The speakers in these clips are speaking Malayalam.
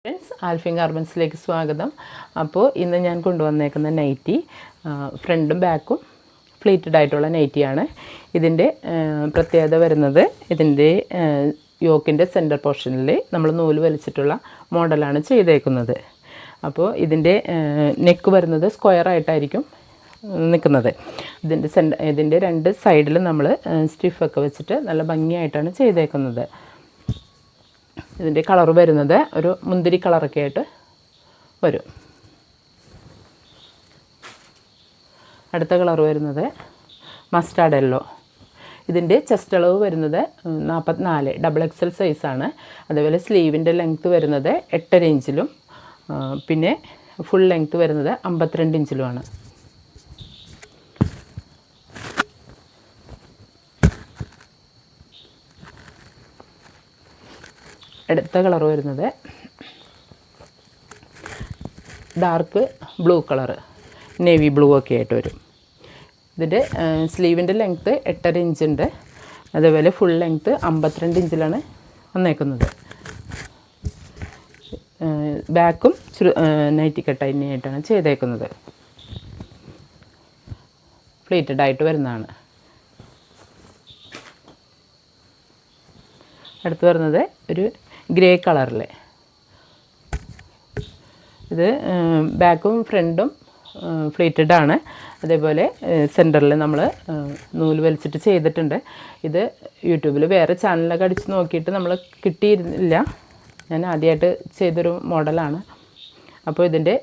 ഫ്രണ്ട്സ്, ആൽഫിൻ ഗാർമെൻറ്റ്സിലേക്ക് സ്വാഗതം. അപ്പോൾ ഇന്ന് ഞാൻ കൊണ്ടുവന്നേക്കുന്ന നൈറ്റി ഫ്രണ്ടും ബാക്കും ഫ്ലീറ്റഡ് ആയിട്ടുള്ള നൈറ്റിയാണ്. ഇതിൻ്റെ പ്രത്യേകത വരുന്നത് ഇതിൻ്റെ യോക്കിൻ്റെ സെൻറ്റർ പോർഷനിൽ നമ്മൾ നൂല് വലിച്ചിട്ടുള്ള മോഡലാണ് ചെയ്തേക്കുന്നത്. അപ്പോൾ ഇതിൻ്റെ നെക്ക് വരുന്നത് സ്ക്വയറായിട്ടായിരിക്കും നിൽക്കുന്നത്. ഇതിൻ്റെ രണ്ട് സൈഡിലും നമ്മൾ സ്റ്റിഫൊക്കെ വെച്ചിട്ട് നല്ല ഭംഗിയായിട്ടാണ് ചെയ്തേക്കുന്നത്. ഇതിൻ്റെ കളർ വരുന്നത് ഒരു മുന്തിരി കളറൊക്കെ ആയിട്ട് വരും. അടുത്ത കളർ വരുന്നത് മസ്റ്റാർഡ് യെല്ലോ. ഇതിൻ്റെ ചെസ്റ്റ് അളവ് വരുന്നത് 44 XXL സൈസാണ്. അതേപോലെ സ്ലീവിൻ്റെ ലെങ്ത്ത് വരുന്നത് 8.5 ഇഞ്ചിലും പിന്നെ ഫുൾ ലെങ്ത്ത് വരുന്നത് 52 ഇഞ്ചിലുമാണ്. അടുത്ത കളർ വരുന്നത് dark blue colour, navy blue ഒക്കെ ആയിട്ട് വരും. ഇതിൻ്റെ സ്ലീവിൻ്റെ ലെങ്ത്ത് 8.5 ഇഞ്ചുണ്ട്. അതേപോലെ ഫുൾ ലെങ്ത്ത് 52 ഇഞ്ചിലാണ് വന്നേക്കുന്നത്. ബാക്കും നൈറ്റി കട്ട് തന്നെയായിട്ടാണ് ചെയ്തേക്കുന്നത്. ഫ്ലീറ്റഡ് ആയിട്ട് വരുന്നതാണ്. അടുത്ത് വരുന്നത് ഒരു ഗ്രേ കളറിൽ. ഇത് ബാക്കും ഫ്രണ്ടും ഫ്ലീറ്റഡ് ആണ്. അതേപോലെ സെൻറ്ററിൽ നമ്മൾ നൂല് വലിച്ചിട്ട് ചെയ്തിട്ടുണ്ട്. ഇത് യൂട്യൂബിൽ വേറെ ചാനലൊക്കെ അടിച്ച് നോക്കിയിട്ട് നമ്മൾ കിട്ടിയിരുന്നില്ല. ഞാൻ ആദ്യമായിട്ട് ചെയ്തൊരു മോഡലാണ്. അപ്പോൾ ഇതിൻ്റെ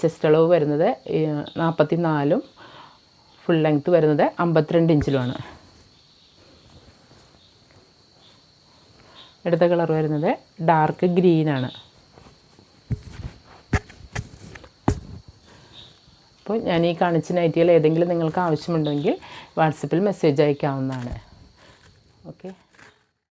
ചെസ്റ്റ് അളവ് വരുന്നത് 44 ഫുൾ ലെങ്ത്ത് വരുന്നത് 52 ഇഞ്ചിലുമാണ്. അടുത്ത കളർ വരുന്നത് ഡാർക്ക് ഗ്രീനാണ്. അപ്പോൾ ഞാൻ ഈ കാണിച്ച നൈറ്റികൾ ഏതെങ്കിലും നിങ്ങൾക്ക് ആവശ്യമുണ്ടെങ്കിൽ വാട്സപ്പിൽ മെസ്സേജ് അയക്കാവുന്നതാണ്. ഓക്കെ.